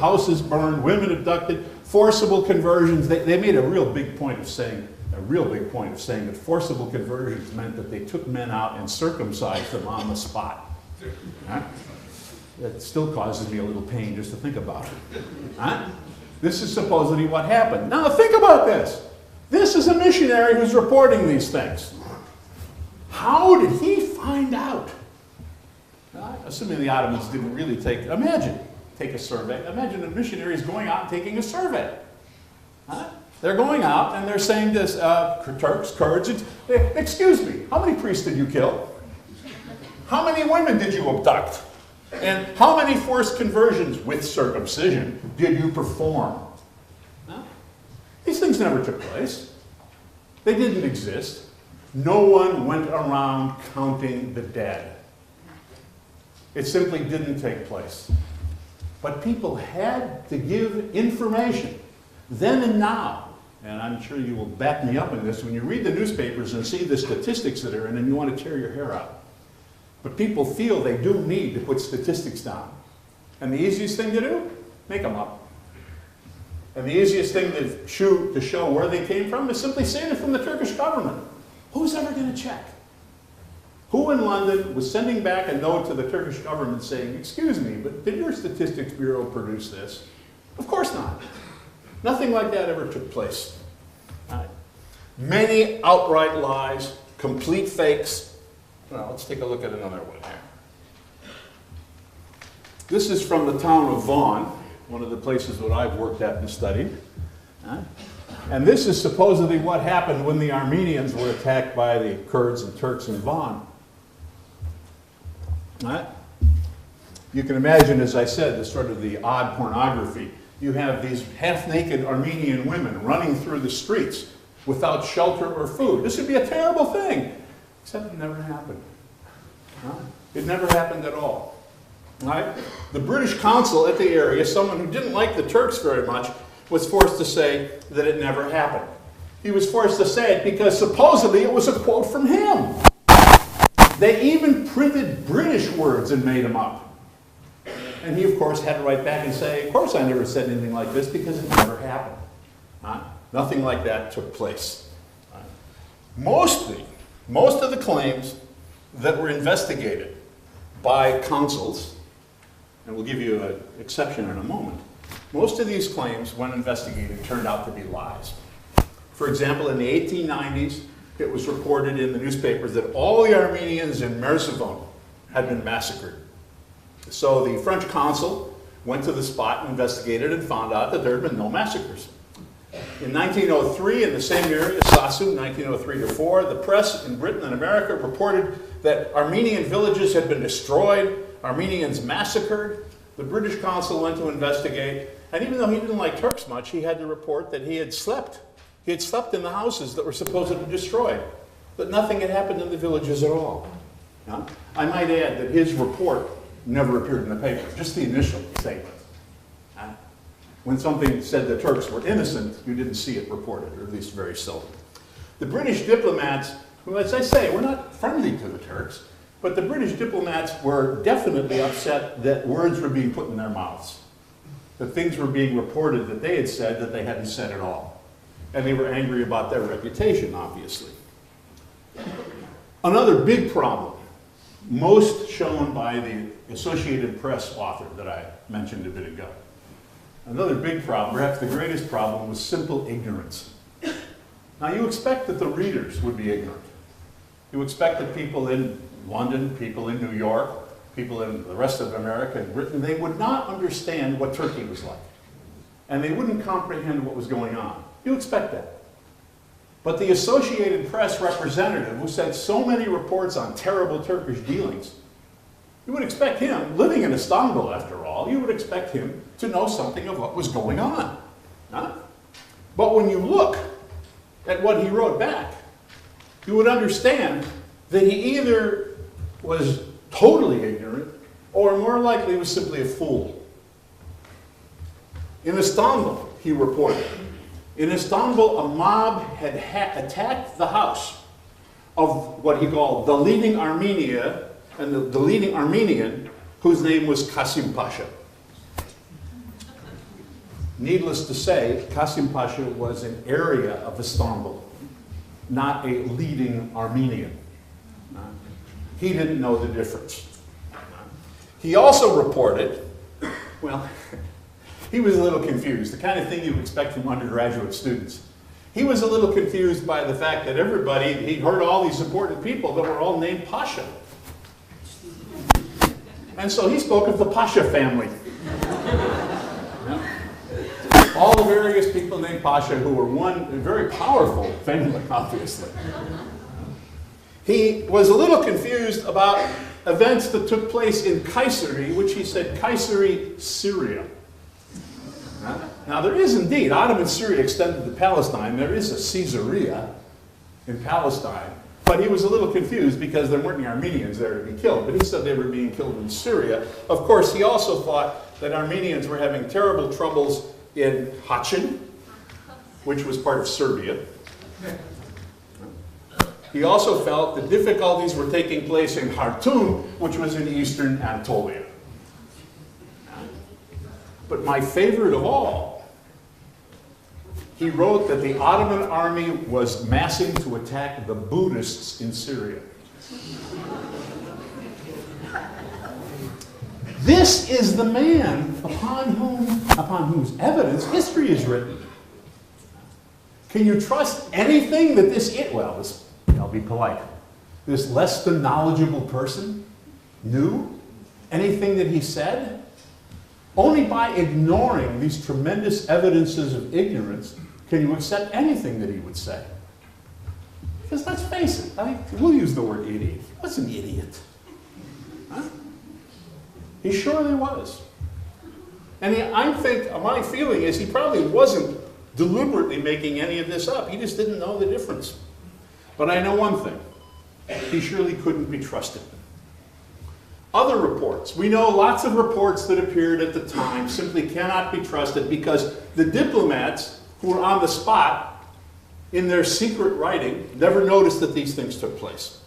houses burned, women abducted, forcible conversions. They made a real big point of saying that forcible conversions meant that they took men out and circumcised them on the spot. Huh? That still causes me a little pain just to think about it. Huh? This is supposedly what happened. Now think about this. This is a missionary who's reporting these things. How did he find out? Assuming the Ottomans didn't really take a survey. Imagine a missionary is going out and taking a survey. Huh? They're going out and they're saying this, Turks, Kurds, excuse me, how many priests did you kill? How many women did you abduct? And how many forced conversions with circumcision did you perform? Huh? These things never took place. They didn't exist. No one went around counting the dead. It simply didn't take place. But people had to give information then and now. And I'm sure you will back me up in this when you read the newspapers and see the statistics that are in, and you want to tear your hair out. But people feel they do need to put statistics down. And the easiest thing to do, make them up. And the easiest thing to show where they came from is simply saying it from the Turkish government. Who's ever going to check? Who in London was sending back a note to the Turkish government saying, excuse me, but did your Statistics Bureau produce this? Of course not. Nothing like that ever took place. Many outright lies, complete fakes. Well, let's take a look at another one here. This is from the town of Vaughan, one of the places that I've worked at and studied. And this is supposedly what happened when the Armenians were attacked by the Kurds and Turks in Vaughan. You can imagine, as I said, the sort of the odd pornography. You have these half-naked Armenian women running through the streets without shelter or food. This would be a terrible thing, except it never happened. It never happened at all. Right? The British consul at the area, someone who didn't like the Turks very much, was forced to say that it never happened. He was forced to say it because supposedly it was a quote from him. They even printed British words and made them up. And he, of course, had to write back and say, of course I never said anything like this because it never happened. Nothing like that took place. Most of the claims that were investigated by consuls, and we'll give you an exception in a moment, most of these claims, when investigated, turned out to be lies. For example, in the 1890s, it was reported in the newspapers that all the Armenians in Merzivan had been massacred. So the French consul went to the spot and investigated and found out that there had been no massacres. In 1903, in the same area, Sasu, 1903-4, the press in Britain and America reported that Armenian villages had been destroyed, Armenians massacred. The British consul went to investigate, and even though he didn't like Turks much, he had to report that he had slept. He had slept in the houses that were supposedly destroyed, but nothing had happened in the villages at all. I might add that his report never appeared in the paper, just the initial statement. When something said the Turks were innocent, you didn't see it reported, or at least very seldom. The British diplomats, who, as I say, were not friendly to the Turks, but the British diplomats were definitely upset that words were being put in their mouths, that things were being reported that they had said that they hadn't said at all. And they were angry about their reputation, obviously. Another big problem, most shown by the Associated Press author that I mentioned a bit ago. Another big problem, perhaps the greatest problem, was simple ignorance. Now you expect that the readers would be ignorant. You expect that people in London, people in New York, people in the rest of America and Britain, they would not understand what Turkey was like. And they wouldn't comprehend what was going on. You expect that. But the Associated Press representative who said so many reports on terrible Turkish dealings, you would expect him, living in Istanbul after all, you would expect him to know something of what was going on. But when you look at what he wrote back, you would understand that he either was totally ignorant or more likely was simply a fool. In Istanbul, he reported, in Istanbul, a mob had attacked the house of what he called the leading Armenia, and the leading Armenian, whose name was Kasim Pasha. Needless to say, Kasim Pasha was an area of Istanbul, not a leading Armenian. He didn't know the difference. He also reported, well, he was a little confused, the kind of thing you would expect from undergraduate students. He was a little confused by the fact that everybody, he heard all these important people that were all named Pasha. And so he spoke of the Pasha family. All the various people named Pasha who were one very powerful family, obviously. He was a little confused about events that took place in Kayseri, which he said Kayseri, Syria. Now there is indeed, Ottoman Syria extended to Palestine. There is a Caesarea in Palestine. But he was a little confused because there weren't any Armenians there to be killed. But he said they were being killed in Syria. Of course, he also thought that Armenians were having terrible troubles in Hachin, which was part of Serbia. He also felt the difficulties were taking place in Khartoum, which was in eastern Anatolia. But my favorite of all, he wrote that the Ottoman army was massing to attack the Buddhists in Syria. This is the man upon whose evidence history is written. Can you trust anything that I'll be polite, this less than knowledgeable person knew? Anything that he said? Only by ignoring these tremendous evidences of ignorance can you accept anything that he would say. Because let's face it, we'll use the word idiot. He was an idiot. Huh? He surely was. And my feeling is he probably wasn't deliberately making any of this up. He just didn't know the difference. But I know one thing. He surely couldn't be trusted. Other reports. We know lots of reports that appeared at the time simply cannot be trusted because the diplomats who were on the spot in their secret writing never noticed that these things took place.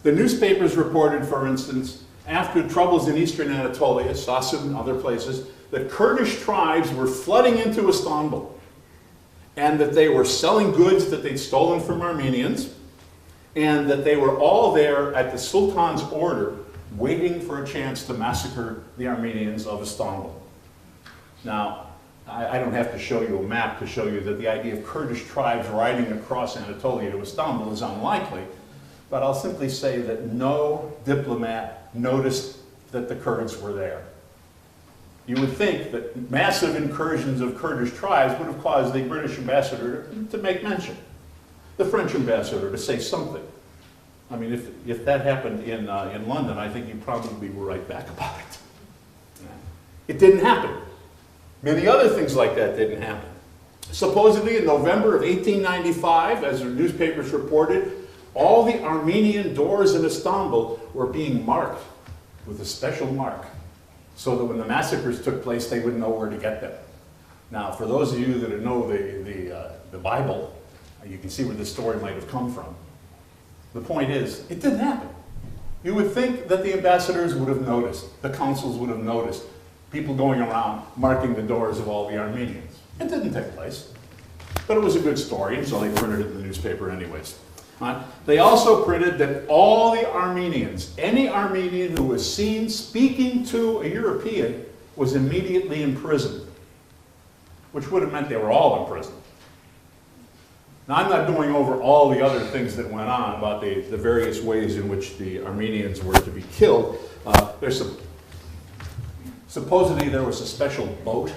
The newspapers reported, for instance, after troubles in eastern Anatolia, Sassun and other places, that Kurdish tribes were flooding into Istanbul and that they were selling goods that they'd stolen from Armenians and that they were all there at the Sultan's order waiting for a chance to massacre the Armenians of Istanbul. Now, I don't have to show you a map to show you that the idea of Kurdish tribes riding across Anatolia to Istanbul is unlikely, but I'll simply say that no diplomat noticed that the Kurds were there. You would think that massive incursions of Kurdish tribes would have caused the British ambassador to make mention, the French ambassador to say something. I mean, if that happened in London, I think you'd probably be right back about it. It didn't happen. Many other things like that didn't happen. Supposedly in November of 1895, as the newspapers reported, all the Armenian doors in Istanbul were being marked with a special mark so that when the massacres took place, they would know where to get them. Now, for those of you that know the Bible, you can see where this story might have come from. The point is, it didn't happen. You would think that the ambassadors would have noticed, the consuls would have noticed, people going around marking the doors of all the Armenians. It didn't take place. But it was a good story, and so they printed it in the newspaper anyways. They also printed that all the Armenians, any Armenian who was seen speaking to a European, was immediately imprisoned, which would have meant they were all imprisoned. Now, I'm not going over all the other things that went on about the various ways in which the Armenians were to be killed. Supposedly there was a special boat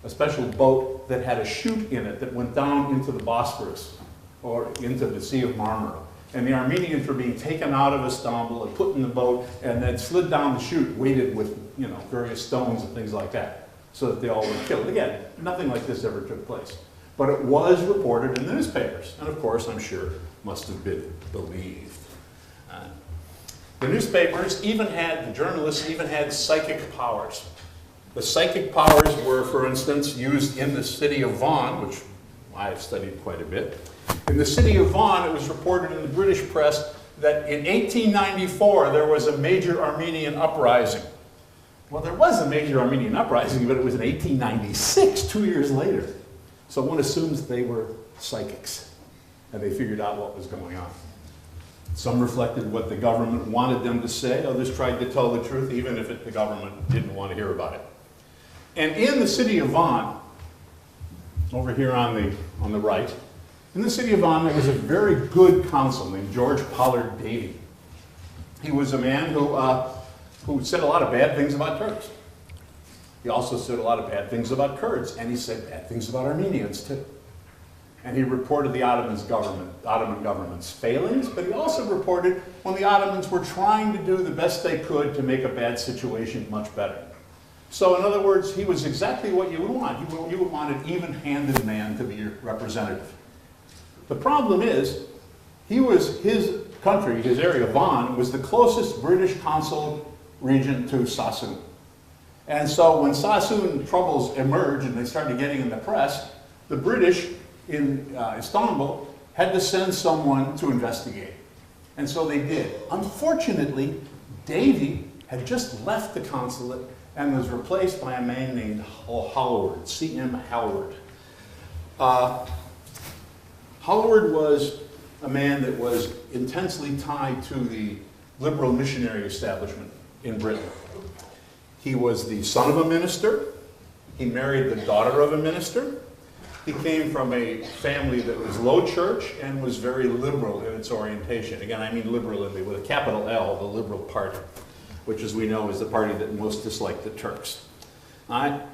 that had a chute in it that went down into the Bosphorus or into the Sea of Marmara. And the Armenians were being taken out of Istanbul and put in the boat and then slid down the chute, weighted with various stones and things like that, so that they all were killed. Again, nothing like this ever took place. But it was reported in the newspapers, and of course, I'm sure, must have been believed. The newspapers the journalists even had psychic powers. The psychic powers were, for instance, used in the city of Vaughan, which I've studied quite a bit. In the city of Vaughan, it was reported in the British press that in 1894 there was a major Armenian uprising. Well, there was a major Armenian uprising, but it was in 1896, 2 years later. So one assumes they were psychics, and they figured out what was going on. Some reflected what the government wanted them to say. Others tried to tell the truth, even if the government didn't want to hear about it. And in the city of Vaughan, over here on the right, in the city of Vaughan, there was a very good consul named George Pollard Davy. He was a man who said a lot of bad things about Turks. He also said a lot of bad things about Kurds, and he said bad things about Armenians too. And he reported the Ottoman government's failings, but he also reported when the Ottomans were trying to do the best they could to make a bad situation much better. So in other words, he was exactly what you would want. You would want an even-handed man to be your representative. The problem is, his country, his area, Vaughan, was the closest British consul region to Sassoon. And so when Sassoon troubles emerged and they started getting in the press, the British in Istanbul had to send someone to investigate. And so they did. Unfortunately, Davy had just left the consulate and was replaced by a man named Hallward, C.M. Hallward. Hallward was a man that was intensely tied to the liberal missionary establishment in Britain. He was the son of a minister. He married the daughter of a minister. He came from a family that was low church and was very liberal in its orientation. Again, I mean liberal with a capital L, the Liberal Party, which, as we know, is the party that most disliked the Turks.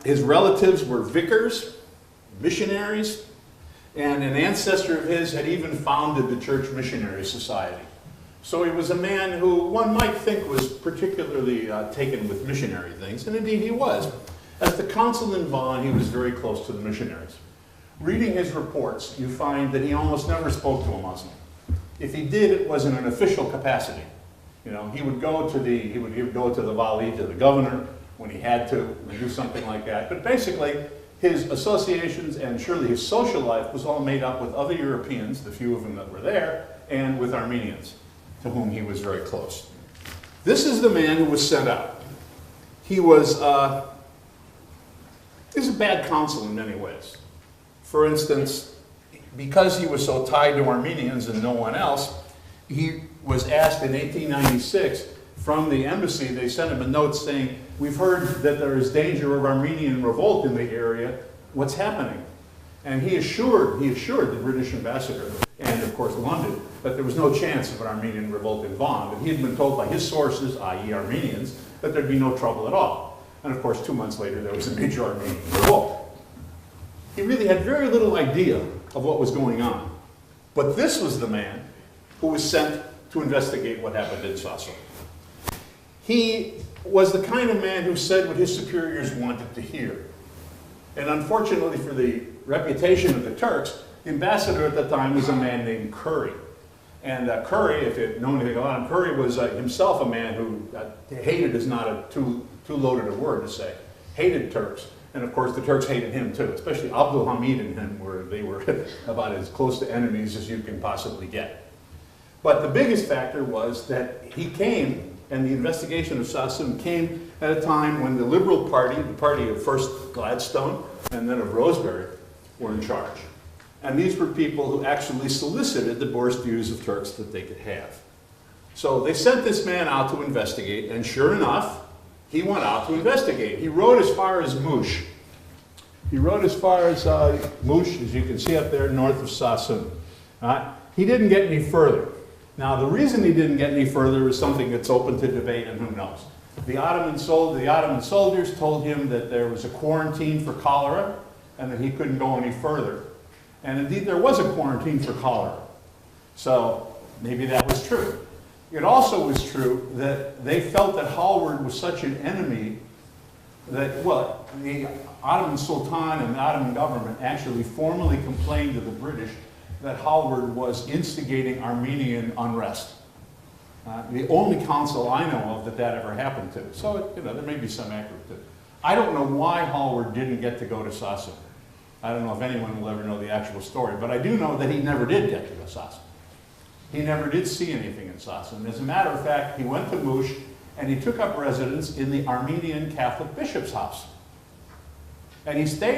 His relatives were vicars, missionaries, and an ancestor of his had even founded the Church Missionary Society. So he was a man who one might think was particularly taken with missionary things, and indeed he was. As the consul in Vaughan, he was very close to the missionaries. Reading his reports, you find that he almost never spoke to a Muslim. If he did, it was in an official capacity. You know, he would go to the Vali, to the governor, when he had to, and do something like that. But basically, his associations and surely his social life was all made up with other Europeans, the few of them that were there, and with Armenians, to whom he was very close. This is the man who was sent out. He was a bad consul in many ways. For instance, because he was so tied to Armenians and no one else, he was asked in 1896 from the embassy, they sent him a note saying, "We've heard that there is danger of Armenian revolt in the area. What's happening?" And he assured the British ambassador, and of course London, that there was no chance of an Armenian revolt in Vaughan. But he had been told by his sources, i.e. Armenians, that there'd be no trouble at all. And of course, 2 months later, there was a major Armenian revolt. He really had very little idea of what was going on. But this was the man who was sent to investigate what happened in Sassoon. He was the kind of man who said what his superiors wanted to hear. And unfortunately for the reputation of the Turks, the ambassador at the time was a man named Curry. And Curry, if you'd known anything about him, Curry was himself a man who hated is not a too loaded a word to say, hated Turks. And of course the Turks hated him too, especially Abdul Hamid and him, where they were about as close to enemies as you can possibly get. But the biggest factor was that he came, and the investigation of Sassoon came at a time when the Liberal Party, the party of first Gladstone and then of Rosebery, were in charge. And these were people who actually solicited the worst views of Turks that they could have. So they sent this man out to investigate, and sure enough, he went out to investigate. He rode as far as Mush. He rode as far as Mush, as you can see up there, north of Sassoon. He didn't get any further. Now, the reason he didn't get any further is something that's open to debate, and who knows. The Ottoman soldiers told him that there was a quarantine for cholera, and that he couldn't go any further. And indeed, there was a quarantine for cholera. So maybe that was true. It also was true that they felt that Hallward was such an enemy that, well, the Ottoman Sultan and the Ottoman government actually formally complained to the British that Hallward was instigating Armenian unrest. The only consul I know of that ever happened to. So, there may be some accurate to it. I don't know why Hallward didn't get to go to Sassoon. I don't know if anyone will ever know the actual story, but I do know that he never did get to go to Sassoon. He never did see anything in Sassoon. As a matter of fact, he went to Mush, and he took up residence in the Armenian Catholic bishop's house. And he stayed